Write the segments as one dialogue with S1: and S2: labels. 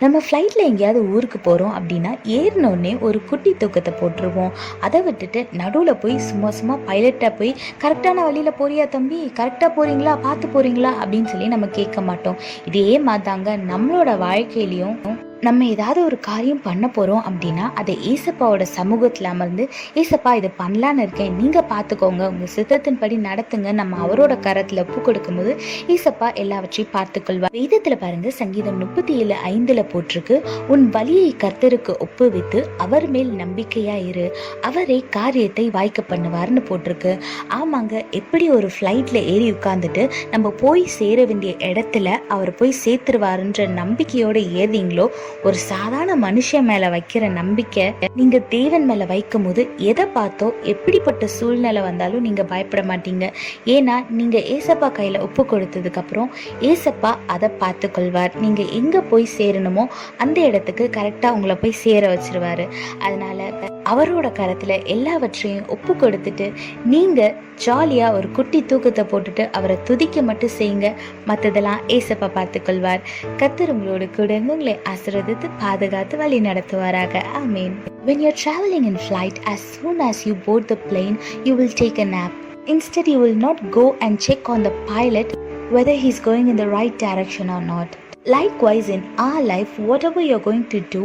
S1: நம்ம ஃப்ளைட்டில் எங்கேயாவது ஊருக்கு போகிறோம் அப்படின்னா ஏறினோடனே ஒரு குட்டி தூக்கத்தை போட்டுருவோம். அதை விட்டுட்டு நடுவில் போய் சும்மா சும்மா பைலட்டாக போய் கரெக்டான வழியில் போறியா தம்பி, கரெக்டாக போகிறீங்களா, பார்த்து போகிறீங்களா அப்படின்னு சொல்லி நம்ம கேட்க மாட்டோம். இதே மாதிரிதாங்க நம்மளோட வாழ்க்கையிலையும் நம்ம ஏதாவது ஒரு காரியம் பண்ண போகிறோம் அப்படின்னா அதை ஏசப்பாவோட சமூகத்தில் அமர்ந்து, ஏசப்பா இதை பண்ணலான்னு இருக்கேன், நீங்கள் பார்த்துக்கோங்க, உங்கள் சித்தத்தின்படி நடத்துங்க, நம்ம அவரோட கரத்தில் ஒப்பு கொடுக்கும்போது ஏசப்பா எல்லாவற்றையும் பார்த்துக்கொள்வார். வேதத்தில் பாருங்க, சங்கீதம் 37:5 போட்டிருக்கு, உன் வழியை கர்த்தருக்கு ஒப்புவித்து அவர் மேல் நம்பிக்கையா இரு, அவரே காரியத்தை வாய்க்க பண்ணுவார்னு போட்டிருக்கு. ஆமாங்க, எப்படி ஒரு ஃப்ளைட்டில் ஏறி உட்காந்துட்டு நம்ம போய் சேர வேண்டிய இடத்துல அவர் போய் சேர்த்துருவாருன்ற நம்பிக்கையோடு ஏறிங்களோ, ஒரு சாதாரண மனுஷன் மேல வைக்கிற நம்பிக்கை நீங்க தேவன் மேல வைக்கும் போது எதை பார்த்தோ எப்படிப்பட்ட சூழ்நிலை வந்தாலும் நீங்க பயப்பட மாட்டீங்க. ஏன்னா நீங்க ஏசப்பா கையில ஒப்பு கொடுத்ததுக்கு அப்புறம் ஏசப்பா அதை பார்த்து கொள்வார். நீங்க எங்க போய் சேரணுமோ அந்த இடத்துக்கு கரெக்டா உங்களை போய் சேர வச்சிருவாரு. அதனால அவரோட கரத்துல எல்லாவற்றையும் ஒப்பு கொடுத்துட்டு நீங்க ஜாலியா ஒரு குட்டி தூக்கத்தை போட்டுட்டு அவரை துதிக்க மட்டும் செய்யுங்க. மற்றதெல்லாம் ஏசப்பா பார்த்து கொள்வார். கர்த்தர் உங்களோடு கூட உங்களை ஆசீர்வதித்து பாதுகாத்து வழி நடத்துவாராக. ஆமீன். When you're traveling in flight, as soon as you board the plane, you will take a nap. Instead, you will not go and check on the pilot whether he's going in the right direction or not. Likewise, in our life, whatever you're going to do,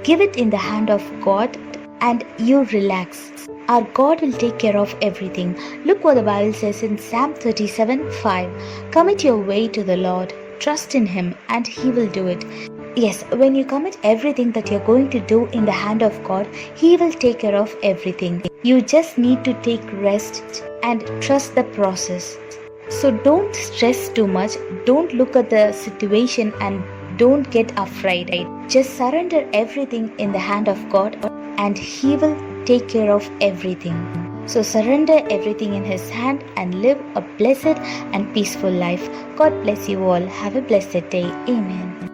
S1: give it in the hand of God and you relax. Our God will take care of everything. Look what the Bible says in Psalm 37:5. Commit your way to the Lord. Trust in Him and He will do it. Yes, when you commit everything that you're going to do in the hand of God, He will take care of everything. You just need to take rest and trust the process. So don't stress too much. Don't look at the situation and don't get afraid. Just surrender everything in the hand of God and He will take care of everything. So surrender everything in His hand and live a blessed and peaceful life. God bless you all. Have a blessed day. Amen.